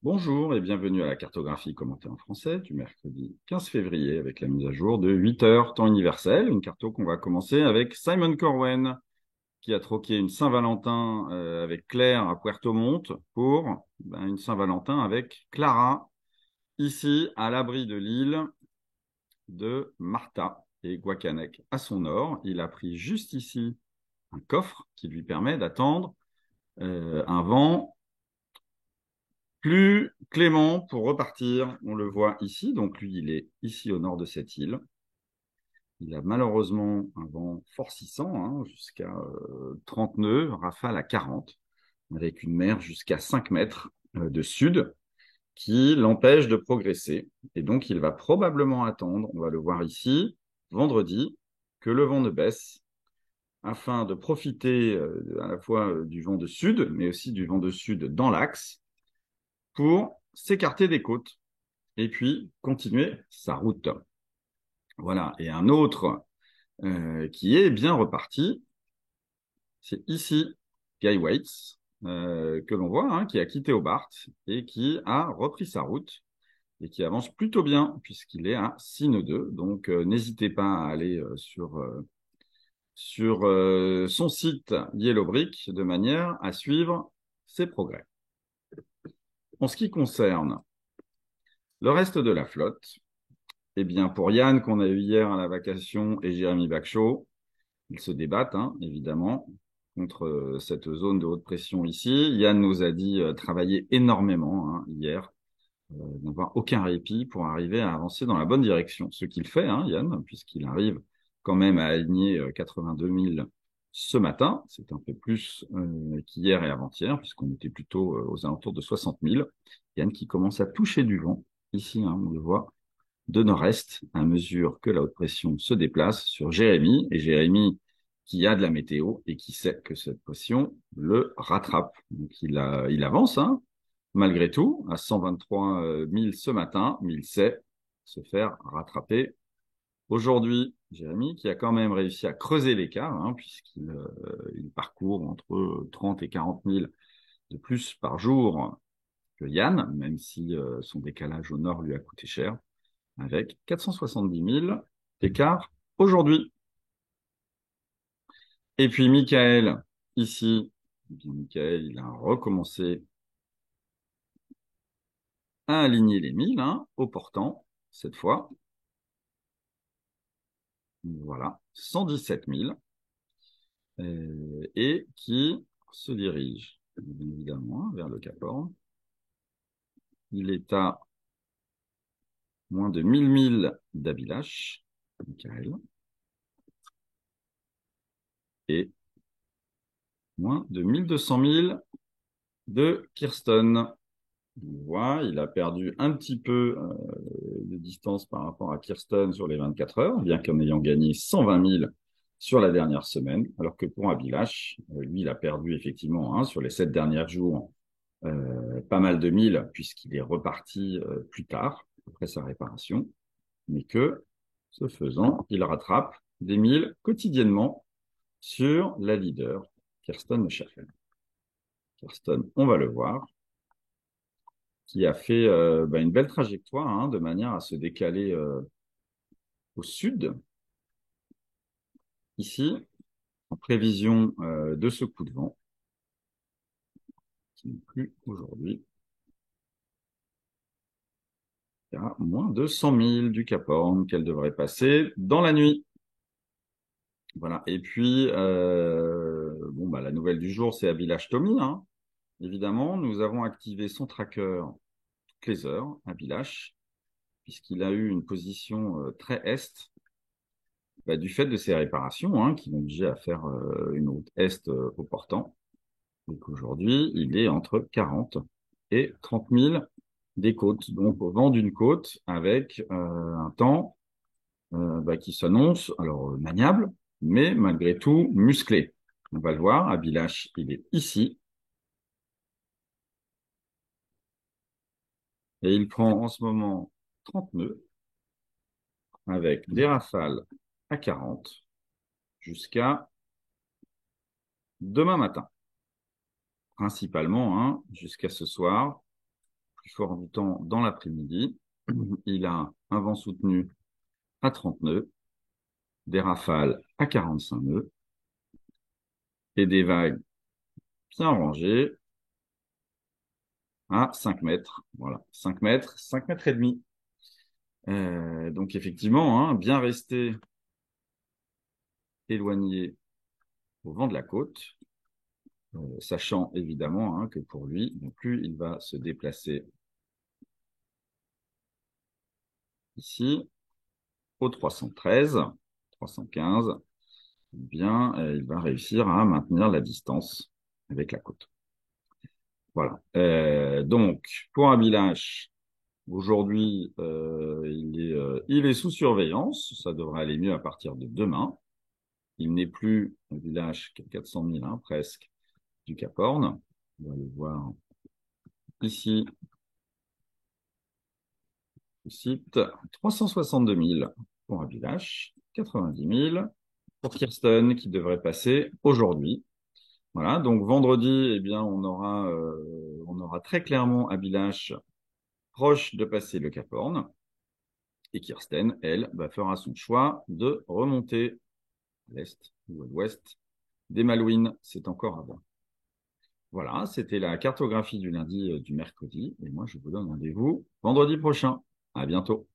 Bonjour et bienvenue à la cartographie commentée en français du mercredi 15 février avec la mise à jour de 8 heures temps universel. Une carto qu'on va commencer avec Simon Corwen qui a troqué une Saint-Valentin avec Claire à Puerto Montt pour une Saint-Valentin avec Clara ici à l'abri de l'île de Martha et Guacanec à son nord. Il a pris juste ici un coffre qui lui permet d'attendre un vent plus clément pour repartir. On le voit ici. Donc lui, il est ici au nord de cette île. Il a malheureusement un vent forcissant jusqu'à 30 nœuds, rafale à 40, avec une mer jusqu'à 5 mètres de sud qui l'empêche de progresser. Et donc, il va probablement attendre, on va le voir ici, vendredi, que le vent ne baisse afin de profiter à la fois du vent de sud, mais aussi du vent de sud dans l'axe pour s'écarter des côtes et puis continuer sa route. Voilà. Et un autre qui est bien reparti, c'est ici Guy Waits, que l'on voit, qui a quitté Hobart et qui a repris sa route et qui avance plutôt bien puisqu'il est à 6 nœuds 2. Donc, n'hésitez pas à aller sur son site Yellow Brick de manière à suivre ses progrès. En ce qui concerne le reste de la flotte, eh bien, pour Yann, qu'on a eu hier à la vacation, et Jérémy Bacchot, ils se débattent, évidemment, contre cette zone de haute pression ici. Yann nous a dit travailler énormément hier, n'avoir aucun répit pour arriver à avancer dans la bonne direction. Ce qu'il fait, Yann, puisqu'il arrive quand même à aligner 82 000 ce matin. C'est un peu plus qu'hier et avant-hier, puisqu'on était plutôt aux alentours de 60 000. Yann qui commence à toucher du vent. Ici, on le voit de nord-est à mesure que la haute pression se déplace sur Jérémy, et Jérémy qui a de la météo et qui sait que cette pression le rattrape. Donc il avance, malgré tout, à 123 000 ce matin, mais il sait se faire rattraper. Aujourd'hui, Jérémy, qui a quand même réussi à creuser l'écart, puisqu'il il parcourt entre 30 et 40 000 de plus par jour que Yann, même si son décalage au nord lui a coûté cher avec 470 000 d'écart aujourd'hui. Et puis Michael, ici, Michael, il a recommencé à aligner les 1000 au portant, cette fois. Voilà, 117 000. Et qui se dirige, bien évidemment, vers le Cap Horn. Il est à moins de 1000 milles d'Abilache, Michael, et moins de 1200 milles de Kirsten. On voit, il a perdu un petit peu de distance par rapport à Kirsten sur les 24 heures, bien qu'en ayant gagné 120 000 sur la dernière semaine, alors que pour Abilash, lui, il a perdu effectivement sur les 7 derniers jours pas mal de milles, puisqu'il est reparti plus tard, après sa réparation, mais que, ce faisant, il rattrape des milles quotidiennement sur la leader, Kirsten Schaffen. Kirsten, on va le voir, qui a fait une belle trajectoire de manière à se décaler au sud, ici, en prévision de ce coup de vent, qui n'est plus aujourd'hui. Il y a moins de 100 000 du Cap Horn qu'elle devrait passer dans la nuit. Voilà. Et puis, la nouvelle du jour, c'est Abilash Tommy. Évidemment, nous avons activé son tracker toutes les heures, Abilash, puisqu'il a eu une position très est, du fait de ses réparations, qui l'ont obligé à faire une route est au portant. Donc aujourd'hui, il est entre 40 et 30 000 des côtes, donc au vent d'une côte, avec un temps qui s'annonce, alors maniable, mais malgré tout musclé. On va le voir, Abilash, il est ici, et il prend en ce moment 30 nœuds, avec des rafales à 40, jusqu'à demain matin. Principalement, jusqu'à ce soir, plus fort du temps dans l'après-midi. Il a un vent soutenu à 30 nœuds, des rafales à 45 nœuds et des vagues bien rangées à 5 mètres. Voilà, 5 mètres, 5 mètres et demi. Donc effectivement, hein, bien rester éloigné au vent de la côte, sachant évidemment hein, que pour lui, plus il va se déplacer ici, au 313, 315, eh bien, il va réussir à maintenir la distance avec la côte. Voilà. Donc, pour Abilash, aujourd'hui, il est sous surveillance. Ça devrait aller mieux à partir de demain. Il n'est plus un village qu'à 400 000, hein, presque, du Cap Horn. On va le voir ici. Le site 362 000 pour Abilash, 90 000 pour Kirsten qui devrait passer aujourd'hui. Voilà, donc vendredi, eh bien, on aura très clairement Abilash proche de passer le Cap Horn. Et Kirsten, elle, fera son choix de remonter à l'est ou à l'ouest des Malouines. C'est encore avant. Voilà, c'était la cartographie du lundi du mercredi. Et moi, je vous donne rendez-vous vendredi prochain. À bientôt.